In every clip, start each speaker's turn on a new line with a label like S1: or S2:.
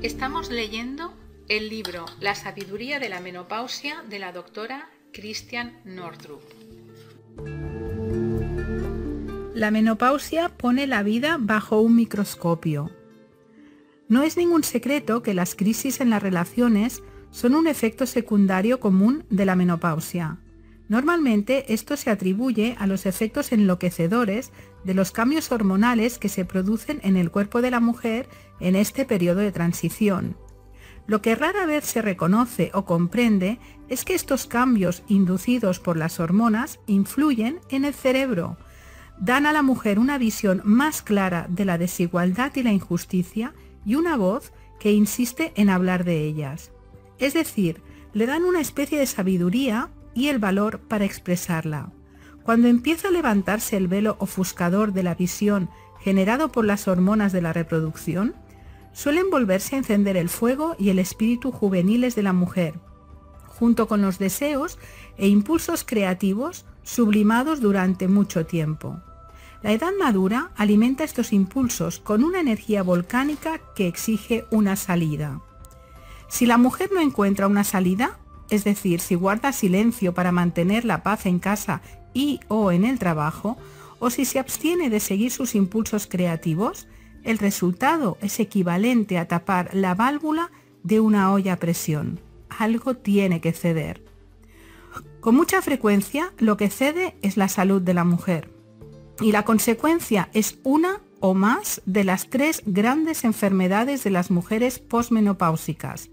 S1: Estamos leyendo el libro La sabiduría de la menopausia de la doctora Christiane Nordrup.
S2: La menopausia pone la vida bajo un microscopio. No es ningún secreto que las crisis en las relaciones son un efecto secundario común de la menopausia. Normalmente esto se atribuye a los efectos enloquecedores de los cambios hormonales que se producen en el cuerpo de la mujer en este periodo de transición. Lo que rara vez se reconoce o comprende es que estos cambios inducidos por las hormonas influyen en el cerebro, dan a la mujer una visión más clara de la desigualdad y la injusticia y una voz que insiste en hablar de ellas. Es decir, le dan una especie de sabiduría y el valor para expresarla. Cuando empieza a levantarse el velo ofuscador de la visión generado por las hormonas de la reproducción, suelen volverse a encender el fuego y el espíritu juveniles de la mujer, junto con los deseos e impulsos creativos sublimados durante mucho tiempo. La edad madura alimenta estos impulsos con una energía volcánica que exige una salida. Si la mujer no encuentra una salida, es decir, si guarda silencio para mantener la paz en casa o en el trabajo, o si se abstiene de seguir sus impulsos creativos, el resultado es equivalente a tapar la válvula de una olla a presión. Algo tiene que ceder. Con mucha frecuencia, lo que cede es la salud de la mujer. Y la consecuencia es una o más de las 3 grandes enfermedades de las mujeres posmenopáusicas: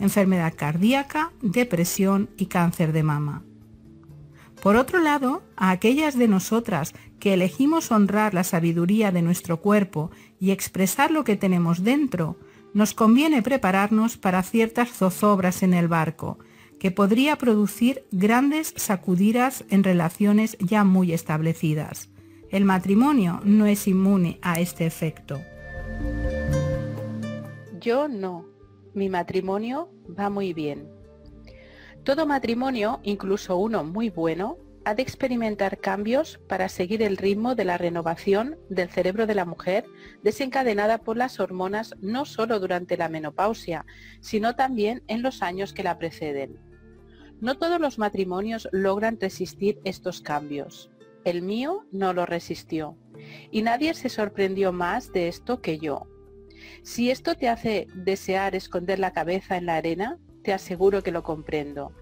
S2: enfermedad cardíaca, depresión y cáncer de mama. Por otro lado, a aquellas de nosotras que elegimos honrar la sabiduría de nuestro cuerpo y expresar lo que tenemos dentro, nos conviene prepararnos para ciertas zozobras en el barco, que podría producir grandes sacudidas en relaciones ya muy establecidas. El matrimonio no es inmune a este efecto.
S3: Yo no. Mi matrimonio va muy bien. Todo matrimonio, incluso uno muy bueno, ha de experimentar cambios para seguir el ritmo de la renovación del cerebro de la mujer desencadenada por las hormonas no solo durante la menopausia, sino también en los años que la preceden. No todos los matrimonios logran resistir estos cambios. El mío no lo resistió, y nadie se sorprendió más de esto que yo. Si esto te hace desear esconder la cabeza en la arena, te aseguro que lo comprendo.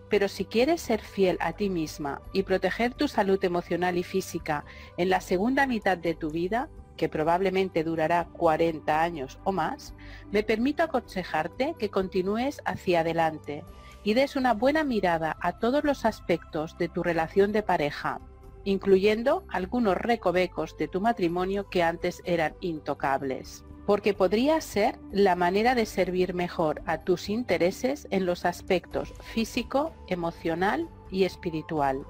S3: Pero si quieres ser fiel a ti misma y proteger tu salud emocional y física en la segunda mitad de tu vida, que probablemente durará 40 años o más, me permito aconsejarte que continúes hacia adelante y des una buena mirada a todos los aspectos de tu relación de pareja, incluyendo algunos recovecos de tu matrimonio que antes eran intocables, porque podría ser la manera de servir mejor a tus intereses en los aspectos físico, emocional y espiritual.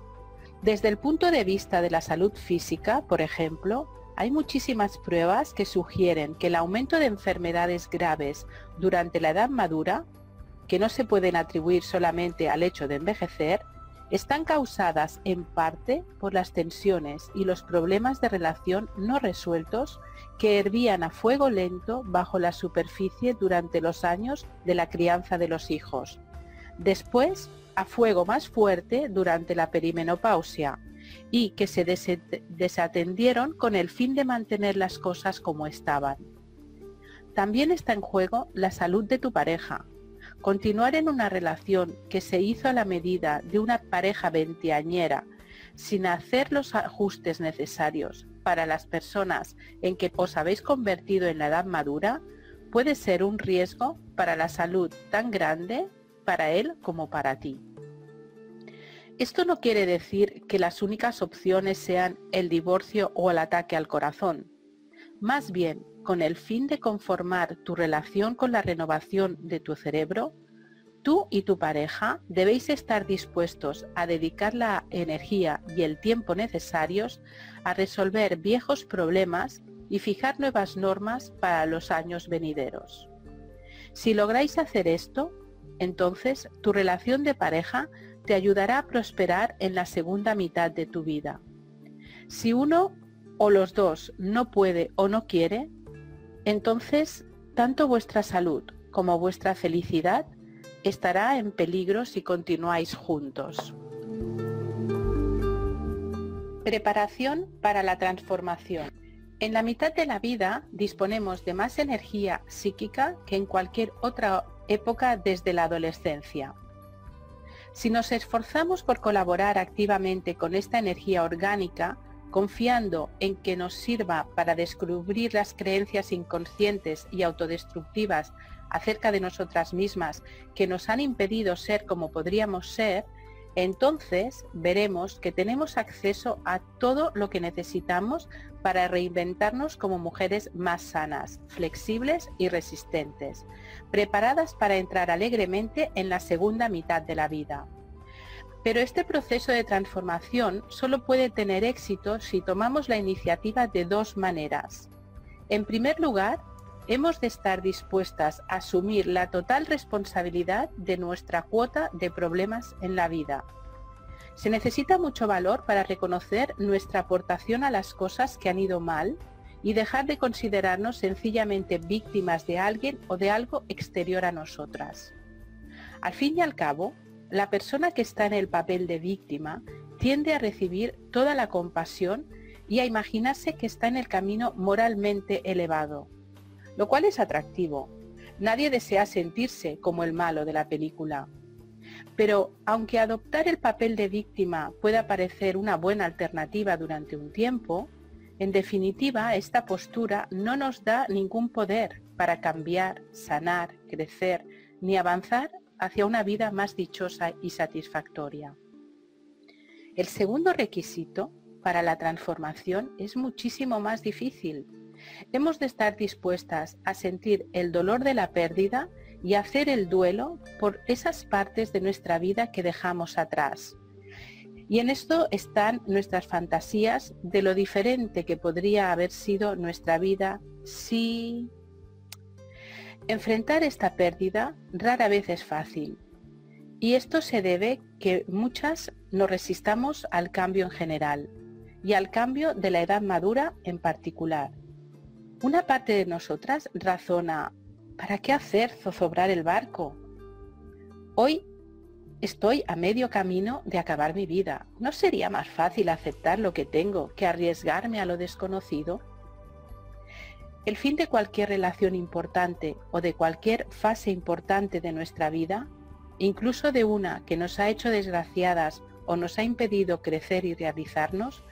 S3: Desde el punto de vista de la salud física, por ejemplo, hay muchísimas pruebas que sugieren que el aumento de enfermedades graves durante la edad madura, que no se pueden atribuir solamente al hecho de envejecer, están causadas en parte por las tensiones y los problemas de relación no resueltos que hervían a fuego lento bajo la superficie durante los años de la crianza de los hijos. Después, a fuego más fuerte durante la perimenopausia y que se desatendieron con el fin de mantener las cosas como estaban. También está en juego la salud de tu pareja. Continuar en una relación que se hizo a la medida de una pareja veinteañera, sin hacer los ajustes necesarios para las personas en que os habéis convertido en la edad madura, puede ser un riesgo para la salud tan grande para él como para ti. Esto no quiere decir que las únicas opciones sean el divorcio o el ataque al corazón. Más bien, con el fin de conformar tu relación con la renovación de tu cerebro, tú y tu pareja debéis estar dispuestos a dedicar la energía y el tiempo necesarios a resolver viejos problemas y fijar nuevas normas para los años venideros. Si lográis hacer esto, entonces tu relación de pareja te ayudará a prosperar en la segunda mitad de tu vida. Si uno o los dos no puede o no quiere, entonces tanto vuestra salud como vuestra felicidad estará en peligro si continuáis juntos. Preparación para la transformación. En la mitad de la vida disponemos de más energía psíquica que en cualquier otra época desde la adolescencia. Si nos esforzamos por colaborar activamente con esta energía orgánica, confiando en que nos sirva para descubrir las creencias inconscientes y autodestructivas acerca de nosotras mismas que nos han impedido ser como podríamos ser, entonces veremos que tenemos acceso a todo lo que necesitamos para reinventarnos como mujeres más sanas, flexibles y resistentes, preparadas para entrar alegremente en la segunda mitad de la vida. Pero este proceso de transformación solo puede tener éxito si tomamos la iniciativa de dos maneras. En primer lugar, hemos de estar dispuestas a asumir la total responsabilidad de nuestra cuota de problemas en la vida. Se necesita mucho valor para reconocer nuestra aportación a las cosas que han ido mal y dejar de considerarnos sencillamente víctimas de alguien o de algo exterior a nosotras. Al fin y al cabo, la persona que está en el papel de víctima tiende a recibir toda la compasión y a imaginarse que está en el camino moralmente elevado, lo cual es atractivo. Nadie desea sentirse como el malo de la película. Pero aunque adoptar el papel de víctima pueda parecer una buena alternativa durante un tiempo, en definitiva esta postura no nos da ningún poder para cambiar, sanar, crecer, ni avanzar hacia una vida más dichosa y satisfactoria. El segundo requisito para la transformación es muchísimo más difícil. Hemos de estar dispuestas a sentir el dolor de la pérdida y hacer el duelo por esas partes de nuestra vida que dejamos atrás. Y en esto están nuestras fantasías de lo diferente que podría haber sido nuestra vida si... Enfrentar esta pérdida rara vez es fácil, y esto se debe que muchas nos resistamos al cambio en general, y al cambio de la edad madura en particular. Una parte de nosotras razona, ¿para qué hacer zozobrar el barco? Hoy estoy a medio camino de acabar mi vida. ¿No sería más fácil aceptar lo que tengo que arriesgarme a lo desconocido? El fin de cualquier relación importante o de cualquier fase importante de nuestra vida, incluso de una que nos ha hecho desgraciadas o nos ha impedido crecer y realizarnos,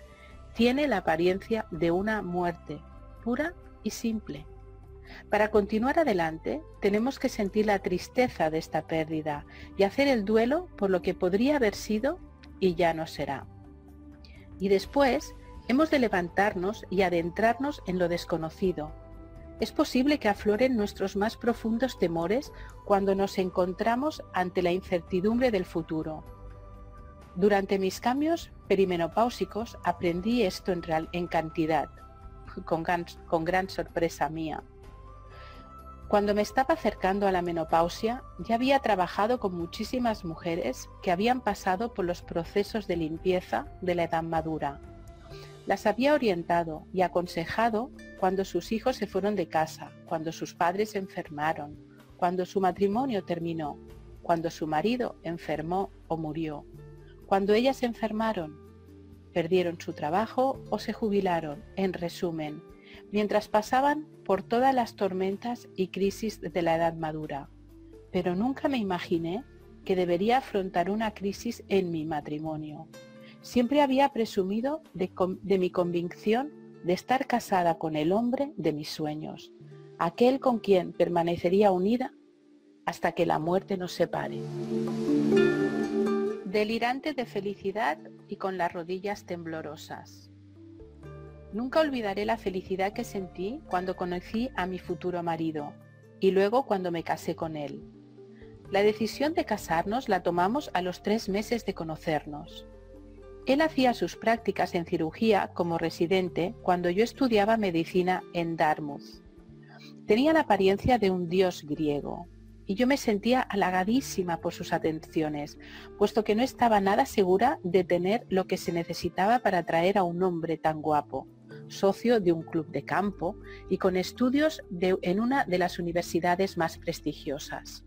S3: tiene la apariencia de una muerte pura y simple. Para continuar adelante, tenemos que sentir la tristeza de esta pérdida y hacer el duelo por lo que podría haber sido y ya no será. Y después, hemos de levantarnos y adentrarnos en lo desconocido. Es posible que afloren nuestros más profundos temores cuando nos encontramos ante la incertidumbre del futuro. Durante mis cambios perimenopáusicos aprendí esto en cantidad, con gran sorpresa mía. Cuando me estaba acercando a la menopausia, ya había trabajado con muchísimas mujeres que habían pasado por los procesos de limpieza de la edad madura. Las había orientado y aconsejado cuando sus hijos se fueron de casa, cuando sus padres se enfermaron, cuando su matrimonio terminó, cuando su marido enfermó o murió, cuando ellas se enfermaron, perdieron su trabajo o se jubilaron, en resumen, mientras pasaban por todas las tormentas y crisis de la edad madura. Pero nunca me imaginé que debería afrontar una crisis en mi matrimonio. Siempre había presumido de mi convicción de estar casada con el hombre de mis sueños, aquel con quien permanecería unida hasta que la muerte nos separe. Delirante de felicidad y con las rodillas temblorosas. Nunca olvidaré la felicidad que sentí cuando conocí a mi futuro marido y luego cuando me casé con él. La decisión de casarnos la tomamos a los 3 meses de conocernos. Él hacía sus prácticas en cirugía como residente cuando yo estudiaba medicina en Dartmouth. Tenía la apariencia de un dios griego y yo me sentía halagadísima por sus atenciones, puesto que no estaba nada segura de tener lo que se necesitaba para atraer a un hombre tan guapo, socio de un club de campo y con estudios en una de las universidades más prestigiosas.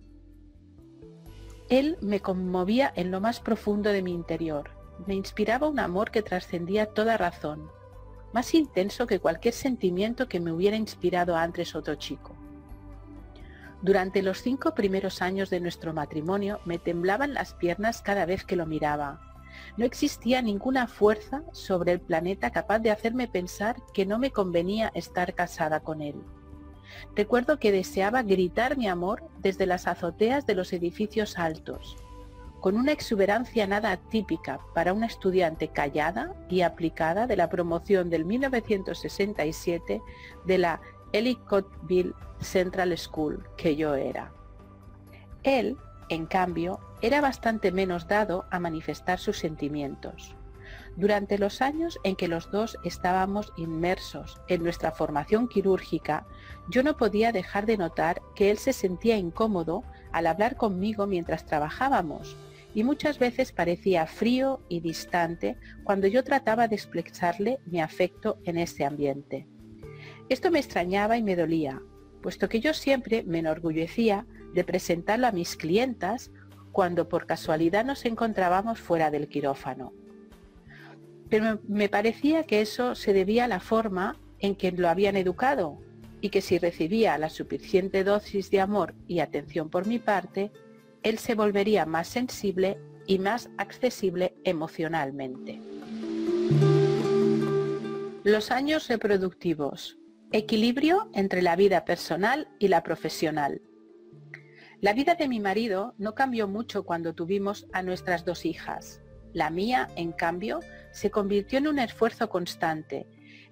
S3: Él me conmovía en lo más profundo de mi interior, me inspiraba un amor que trascendía toda razón, más intenso que cualquier sentimiento que me hubiera inspirado antes otro chico. Durante los 5 primeros años de nuestro matrimonio me temblaban las piernas cada vez que lo miraba. No existía ninguna fuerza sobre el planeta capaz de hacerme pensar que no me convenía estar casada con él. Recuerdo que deseaba gritar mi amor desde las azoteas de los edificios altos, con una exuberancia nada típica para una estudiante callada y aplicada de la promoción del 1967 de la Ellicottville Central School que yo era. Él, en cambio, era bastante menos dado a manifestar sus sentimientos. Durante los años en que los dos estábamos inmersos en nuestra formación quirúrgica, yo no podía dejar de notar que él se sentía incómodo al hablar conmigo mientras trabajábamos, y muchas veces parecía frío y distante cuando yo trataba de expresarle mi afecto en ese ambiente. Esto me extrañaba y me dolía, puesto que yo siempre me enorgullecía de presentarlo a mis clientas cuando por casualidad nos encontrábamos fuera del quirófano. Pero me parecía que eso se debía a la forma en que lo habían educado y que si recibía la suficiente dosis de amor y atención por mi parte, él se volvería más sensible y más accesible emocionalmente. Los años reproductivos. Equilibrio entre la vida personal y la profesional. La vida de mi marido no cambió mucho cuando tuvimos a nuestras 2 hijas. La mía, en cambio, se convirtió en un esfuerzo constante,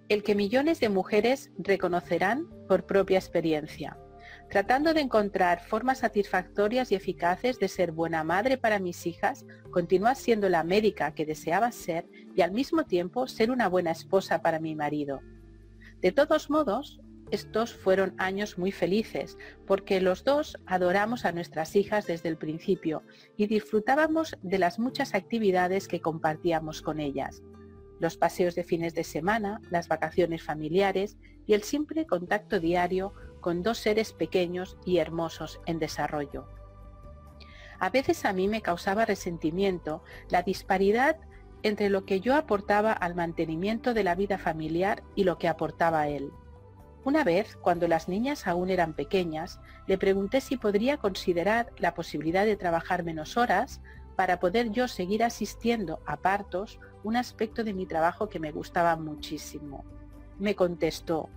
S3: el que millones de mujeres reconocerán por propia experiencia. Tratando de encontrar formas satisfactorias y eficaces de ser buena madre para mis hijas, continuar siendo la médica que deseaba ser y al mismo tiempo ser una buena esposa para mi marido. De todos modos, estos fueron años muy felices, porque los dos adoramos a nuestras hijas desde el principio y disfrutábamos de las muchas actividades que compartíamos con ellas. Los paseos de fines de semana, las vacaciones familiares y el simple contacto diario con 2 seres pequeños y hermosos en desarrollo. A veces a mí me causaba resentimiento la disparidad entre lo que yo aportaba al mantenimiento de la vida familiar y lo que aportaba él. Una vez, cuando las niñas aún eran pequeñas, le pregunté si podría considerar la posibilidad de trabajar menos horas para poder yo seguir asistiendo a partos, un aspecto de mi trabajo que me gustaba muchísimo. Me contestó: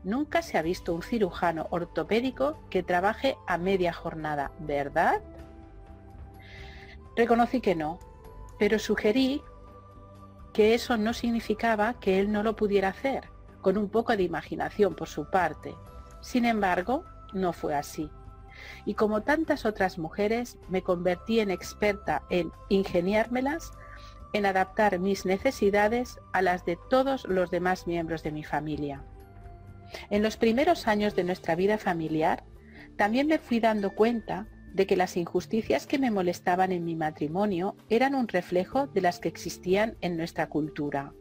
S3: nunca se ha visto un cirujano ortopédico que trabaje a media jornada, ¿verdad? Reconocí que no, pero sugerí que eso no significaba que él no lo pudiera hacer, con un poco de imaginación por su parte. Sin embargo, no fue así. Y como tantas otras mujeres, me convertí en experta en ingeniármelas, en adaptar mis necesidades a las de todos los demás miembros de mi familia. En los primeros años de nuestra vida familiar, también me fui dando cuenta de que las injusticias que me molestaban en mi matrimonio eran un reflejo de las que existían en nuestra cultura.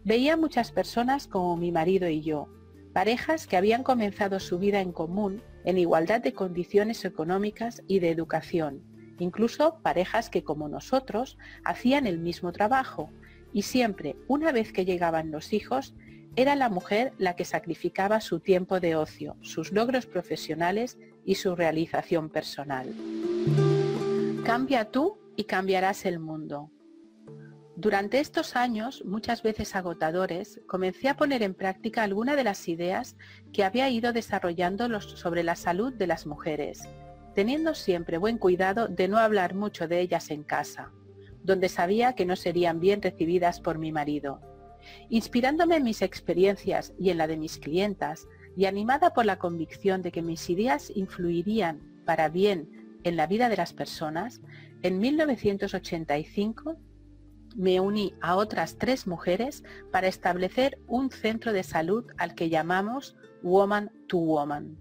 S3: Veía muchas personas como mi marido y yo, parejas que habían comenzado su vida en común en igualdad de condiciones económicas y de educación, incluso parejas que como nosotros hacían el mismo trabajo, y siempre, una vez que llegaban los hijos, era la mujer la que sacrificaba su tiempo de ocio, sus logros profesionales y su realización personal. Cambia tú y cambiarás el mundo. Durante estos años, muchas veces agotadores, comencé a poner en práctica algunas de las ideas que había ido desarrollando sobre la salud de las mujeres, teniendo siempre buen cuidado de no hablar mucho de ellas en casa, donde sabía que no serían bien recibidas por mi marido. Inspirándome en mis experiencias y en la de mis clientas, y animada por la convicción de que mis ideas influirían para bien en la vida de las personas, en 1985 me uní a otras 3 mujeres para establecer un centro de salud al que llamamos Woman to Woman.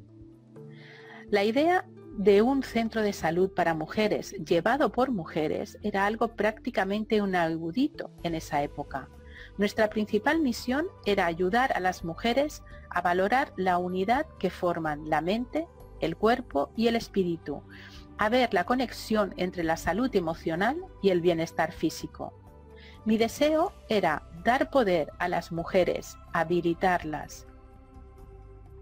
S3: La idea de un centro de salud para mujeres llevado por mujeres era algo prácticamente inaudito en esa época, Nuestra principal misión era ayudar a las mujeres a valorar la unidad que forman la mente, el cuerpo y el espíritu, a ver la conexión entre la salud emocional y el bienestar físico. Mi deseo era dar poder a las mujeres, habilitarlas,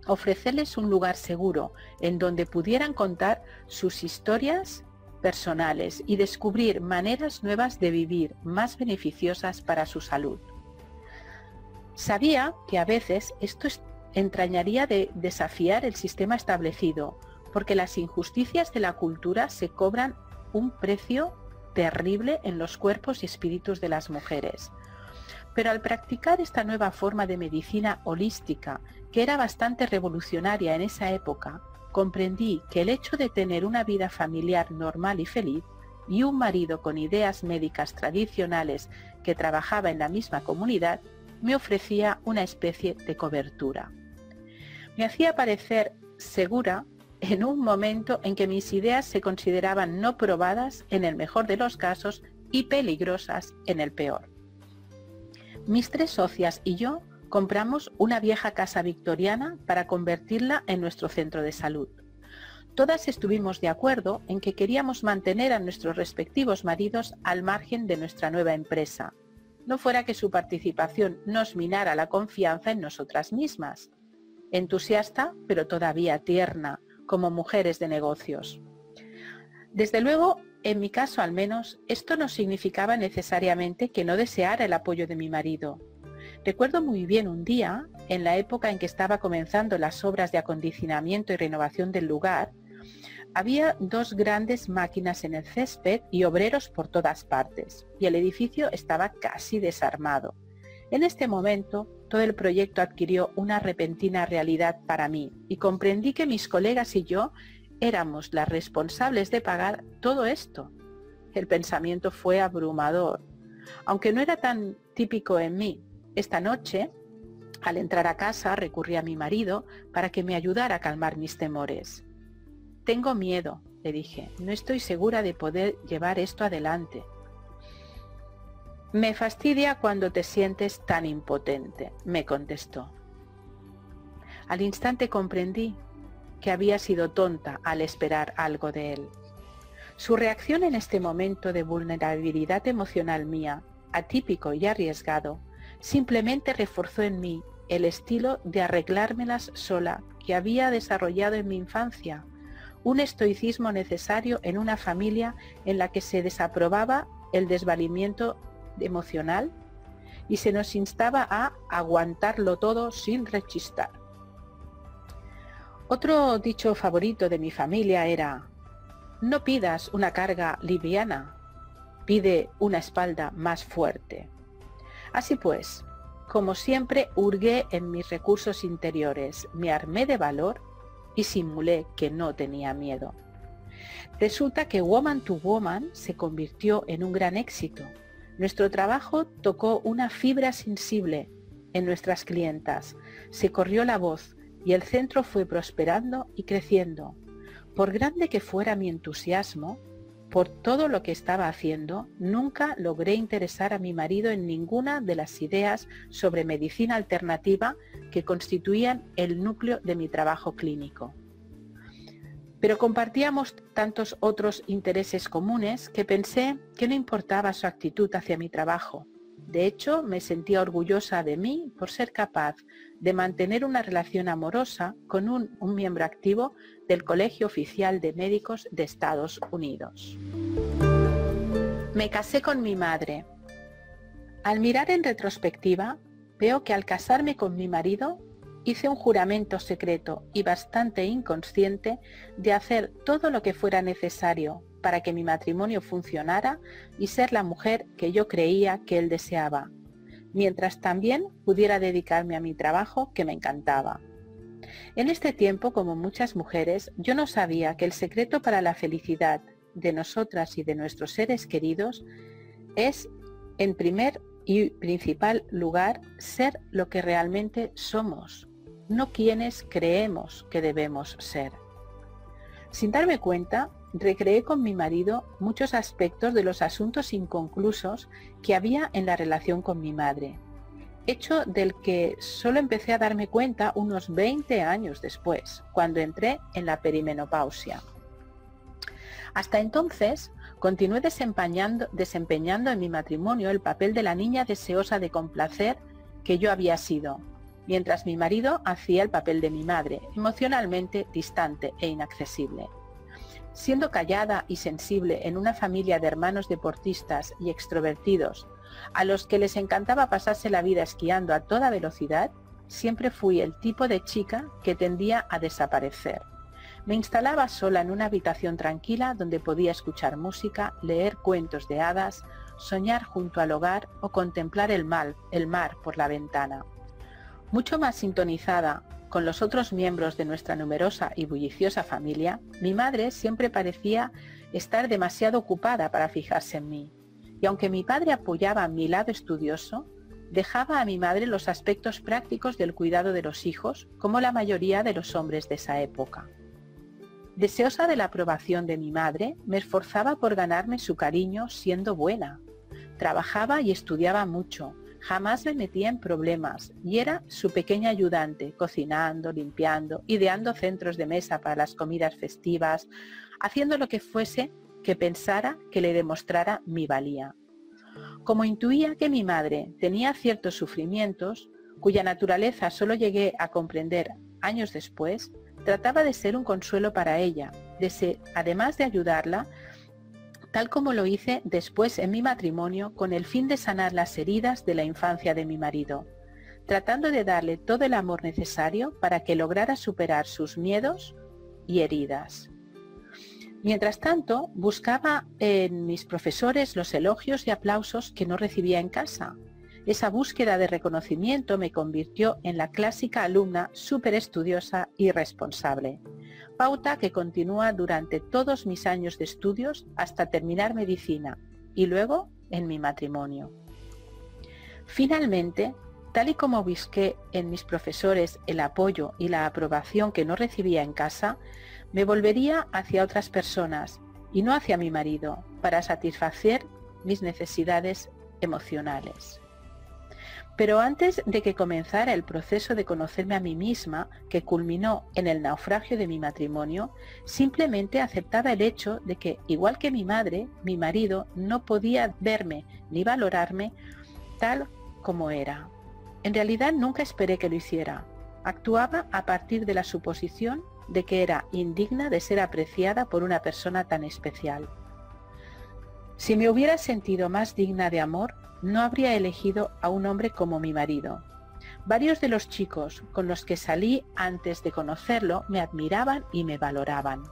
S3: ofrecerles un lugar seguro en donde pudieran contar sus historias personales y descubrir maneras nuevas de vivir más beneficiosas para su salud. Sabía que a veces esto entrañaría de desafiar el sistema establecido, porque las injusticias de la cultura se cobran un precio terrible en los cuerpos y espíritus de las mujeres. Pero al practicar esta nueva forma de medicina holística, que era bastante revolucionaria en esa época, comprendí que el hecho de tener una vida familiar normal y feliz y un marido con ideas médicas tradicionales que trabajaba en la misma comunidad me ofrecía una especie de cobertura. Me hacía parecer segura en un momento en que mis ideas se consideraban no probadas en el mejor de los casos y peligrosas en el peor. Mis 3 socias y yo compramos una vieja casa victoriana para convertirla en nuestro centro de salud. Todas estuvimos de acuerdo en que queríamos mantener a nuestros respectivos maridos al margen de nuestra nueva empresa, no fuera que su participación nos minara la confianza en nosotras mismas. Entusiasta, pero todavía tierna, como mujeres de negocios. Desde luego, en mi caso al menos, esto no significaba necesariamente que no deseara el apoyo de mi marido. Recuerdo muy bien un día, en la época en que estaba comenzando las obras de acondicionamiento y renovación del lugar, había 2 grandes máquinas en el césped y obreros por todas partes, y el edificio estaba casi desarmado. En este momento, todo el proyecto adquirió una repentina realidad para mí y comprendí que mis colegas y yo éramos las responsables de pagar todo esto. El pensamiento fue abrumador, aunque no era tan típico en mí. Esta noche, al entrar a casa, recurrí a mi marido para que me ayudara a calmar mis temores. «Tengo miedo», le dije, «no estoy segura de poder llevar esto adelante». «Me fastidia cuando te sientes tan impotente», me contestó. Al instante comprendí que había sido tonta al esperar algo de él. Su reacción en este momento de vulnerabilidad emocional mía, atípico y arriesgado, simplemente reforzó en mí el estilo de arreglármelas sola que había desarrollado en mi infancia, un estoicismo necesario en una familia en la que se desaprobaba el desvalimiento emocional y se nos instaba a aguantarlo todo sin rechistar. Otro dicho favorito de mi familia era: no pidas una carga liviana, pide una espalda más fuerte. Así pues, como siempre, hurgué en mis recursos interiores, me armé de valor y simulé que no tenía miedo. Resulta que Woman to Woman se convirtió en un gran éxito. Nuestro trabajo tocó una fibra sensible en nuestras clientas, se corrió la voz y el centro fue prosperando y creciendo. Por grande que fuera mi entusiasmo, por todo lo que estaba haciendo, nunca logré interesar a mi marido en ninguna de las ideas sobre medicina alternativa que constituían el núcleo de mi trabajo clínico. Pero compartíamos tantos otros intereses comunes que pensé que no importaba su actitud hacia mi trabajo. De hecho, me sentía orgullosa de mí por ser capaz de mantener una relación amorosa con un miembro activo del Colegio Oficial de Médicos de Estados Unidos. Me casé con mi madre. Al mirar en retrospectiva, veo que al casarme con mi marido, hice un juramento secreto y bastante inconsciente de hacer todo lo que fuera necesario para que mi matrimonio funcionara y ser la mujer que yo creía que él deseaba, mientras también pudiera dedicarme a mi trabajo que me encantaba. En este tiempo, como muchas mujeres, yo no sabía que el secreto para la felicidad de nosotras y de nuestros seres queridos es, en primer y principal lugar, ser lo que realmente somos, no quienes creemos que debemos ser. Sin darme cuenta, recreé con mi marido muchos aspectos de los asuntos inconclusos que había en la relación con mi madre. hecho del que solo empecé a darme cuenta unos 20 años después, cuando entré en la perimenopausia. Hasta entonces, continué desempeñando en mi matrimonio el papel de la niña deseosa de complacer que yo había sido, mientras mi marido hacía el papel de mi madre, emocionalmente distante e inaccesible. Siendo callada y sensible en una familia de hermanos deportistas y extrovertidos, a los que les encantaba pasarse la vida esquiando a toda velocidad, siempre fui el tipo de chica que tendía a desaparecer. Me instalaba sola en una habitación tranquila donde podía escuchar música, leer cuentos de hadas, soñar junto al hogar o contemplar el mar por la ventana. Mucho más sintonizada con los otros miembros de nuestra numerosa y bulliciosa familia, mi madre siempre parecía estar demasiado ocupada para fijarse en mí. Y aunque mi padre apoyaba mi lado estudioso, dejaba a mi madre los aspectos prácticos del cuidado de los hijos, como la mayoría de los hombres de esa época. Deseosa de la aprobación de mi madre, me esforzaba por ganarme su cariño siendo buena. Trabajaba y estudiaba mucho, jamás me metía en problemas y era su pequeña ayudante, cocinando, limpiando, ideando centros de mesa para las comidas festivas, haciendo lo que fuese que pensara que le demostrara mi valía. Como intuía que mi madre tenía ciertos sufrimientos, cuya naturaleza solo llegué a comprender años después, trataba de ser un consuelo para ella, además de ayudarla, tal como lo hice después en mi matrimonio con el fin de sanar las heridas de la infancia de mi marido, tratando de darle todo el amor necesario para que lograra superar sus miedos y heridas. Mientras tanto, buscaba en mis profesores los elogios y aplausos que no recibía en casa. Esa búsqueda de reconocimiento me convirtió en la clásica alumna súper estudiosa y responsable, pauta que continúa durante todos mis años de estudios hasta terminar medicina y luego en mi matrimonio. Finalmente, tal y como busqué en mis profesores el apoyo y la aprobación que no recibía en casa, me volvería hacia otras personas y no hacia mi marido para satisfacer mis necesidades emocionales. Pero antes de que comenzara el proceso de conocerme a mí misma, que culminó en el naufragio de mi matrimonio, simplemente aceptaba el hecho de que, igual que mi madre, mi marido no podía verme ni valorarme tal como era. En realidad nunca esperé que lo hiciera. Actuaba a partir de la suposición de que era indigna de ser apreciada por una persona tan especial. Si me hubiera sentido más digna de amor, no habría elegido a un hombre como mi marido. Varios de los chicos con los que salí antes de conocerlo me admiraban y me valoraban.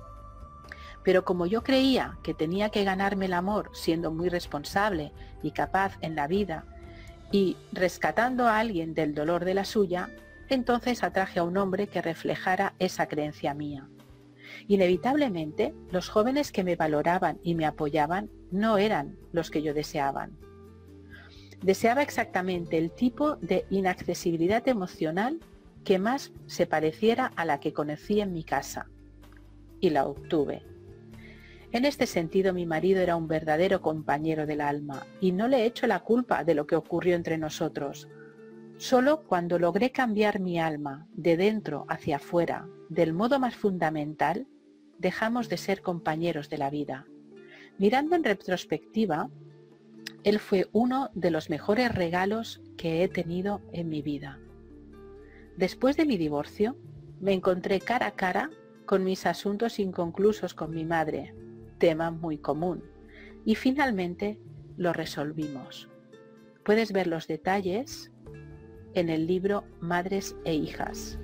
S3: Pero como yo creía que tenía que ganarme el amor siendo muy responsable y capaz en la vida y rescatando a alguien del dolor de la suya, entonces atraje a un hombre que reflejara esa creencia mía. Inevitablemente, los jóvenes que me valoraban y me apoyaban no eran los que yo deseaba. Deseaba exactamente el tipo de inaccesibilidad emocional que más se pareciera a la que conocí en mi casa. Y la obtuve. En este sentido, mi marido era un verdadero compañero del alma y no le echo la culpa de lo que ocurrió entre nosotros. Solo cuando logré cambiar mi alma de dentro hacia afuera, del modo más fundamental, dejamos de ser compañeros de la vida. Mirando en retrospectiva, él fue uno de los mejores regalos que he tenido en mi vida. Después de mi divorcio, me encontré cara a cara con mis asuntos inconclusos con mi madre, tema muy común, y finalmente lo resolvimos. Puedes ver los detalles en el libro Madres e Hijas.